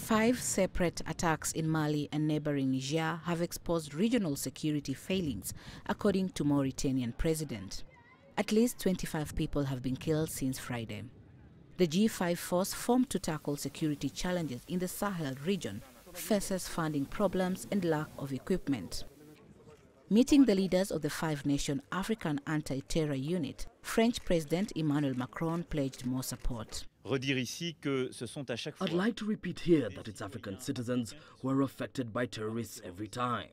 5 separate attacks in Mali and neighboring Niger have exposed regional security failings, according to Mauritanian president. At least 25 people have been killed since Friday. The G5 force, formed to tackle security challenges in the Sahel region, faces funding problems and lack of equipment. Meeting the leaders of the 5-nation African Anti-Terror Unit, French President Emmanuel Macron pledged more support. I'd like to repeat here that it's African citizens who are affected by terrorists every time.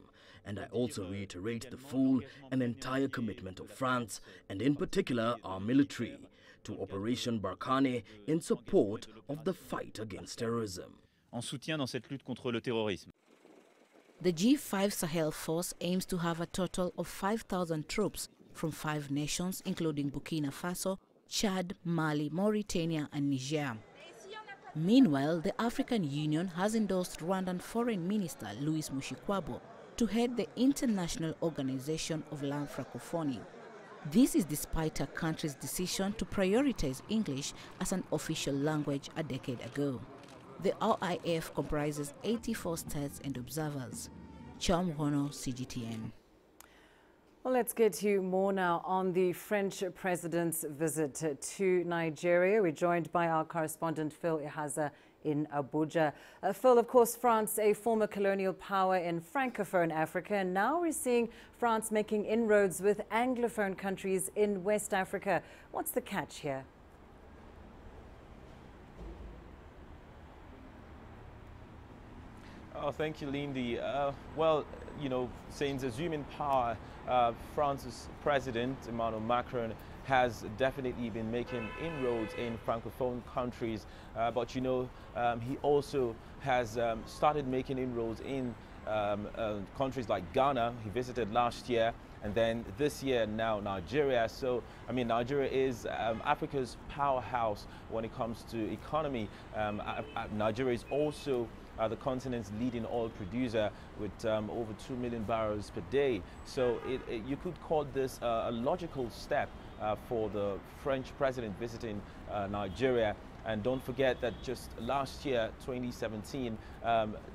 And I also reiterate the full and entire commitment of France, and in particular our military, to Operation Barkhane in support of the fight against terrorism. En soutien dans cette lutte contre le terrorisme. The G5 Sahel force aims to have a total of 5,000 troops from 5 nations, including Burkina Faso, Chad, Mali, Mauritania and Niger. Meanwhile, the African Union has endorsed Rwandan Foreign Minister Louis Mushikwabo to head the International Organization of Land Francophonie. This is despite her country's decision to prioritize English as an official language a decade ago. The RIF comprises 84 states and observers. Chamhono, CGTN. Well, let's get you more now on the French president's visit to Nigeria. We're joined by our correspondent Phil Ihaza in Abuja. Phil, of course, France, a former colonial power in Francophone Africa, and now we're seeing France making inroads with Anglophone countries in West Africa. What's the catch here? Oh, thank you, Lindy. Well, you know, since assuming power, France's president, Emmanuel Macron, has definitely been making inroads in Francophone countries. But, you know, he also has started making inroads in countries like Ghana. He visited last year. And then this year, now Nigeria. So, I mean, Nigeria is Africa's powerhouse when it comes to economy. Nigeria is also the continent's leading oil producer with over 2 million barrels per day. So you could call this a logical step for the French president visiting Nigeria. And don't forget that just last year, 2017,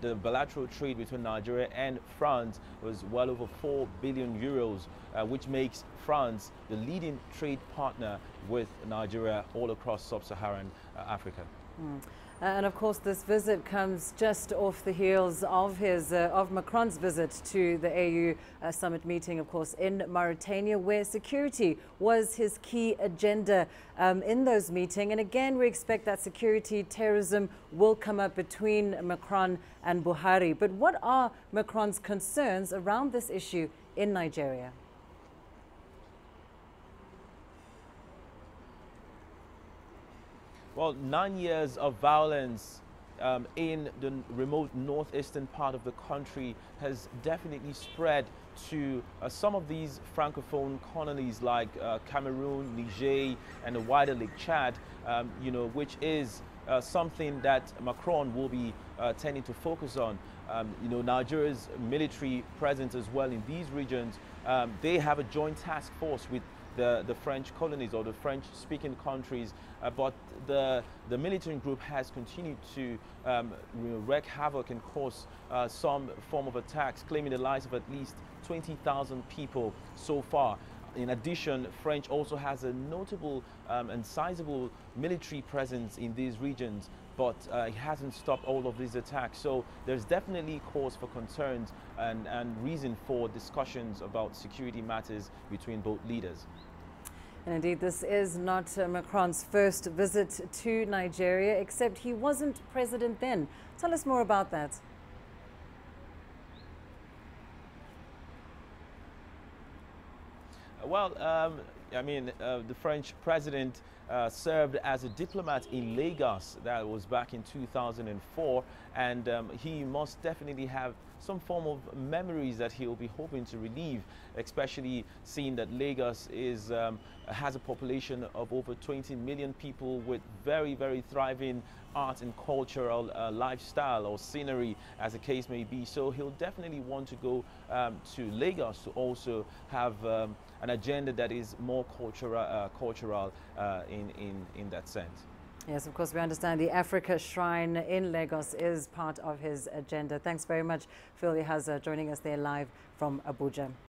the bilateral trade between Nigeria and France was well over 4 billion euros, which makes France the leading trade partner with Nigeria all across sub-Saharan Africa. And of course, this visit comes just off the heels of Macron's visit to the AU summit meeting, of course, in Mauritania, where security was his key agenda in those meetings. And again, we expect that security, terrorism will come up between Macron and Buhari. But what are Macron's concerns around this issue in Nigeria? Well, 9 years of violence in the remote northeastern part of the country has definitely spread to some of these Francophone colonies like Cameroon, Niger, and the wider Lake Chad, you know, which is something that Macron will be tending to focus on. You know, Nigeria's military presence as well in these regions, they have a joint task force with the French colonies or the French-speaking countries, but the militant group has continued to wreak havoc and cause some form of attacks, claiming the lives of at least 20,000 people so far. In addition, French also has a notable and sizable military presence in these regions, but it hasn't stopped all of these attacks. So there's definitely cause for concerns and reason for discussions about security matters between both leaders. And indeed, this is not Macron's first visit to Nigeria, except he wasn't president then. Tell us more about that. Well, I mean, the French president served as a diplomat in Lagos. That was back in 2004, and he must definitely have some form of memories that he'll be hoping to relieve, especially seeing that Lagos is has a population of over 20 million people with very, very thriving art and cultural lifestyle or scenery, as the case may be. So he'll definitely want to go to Lagos to also have an agenda that is more cultural in that sense. Yes, of course, we understand the Africa Shrine in Lagos is part of his agenda. Thanks very much, Phil Ihaza, joining us there live from Abuja.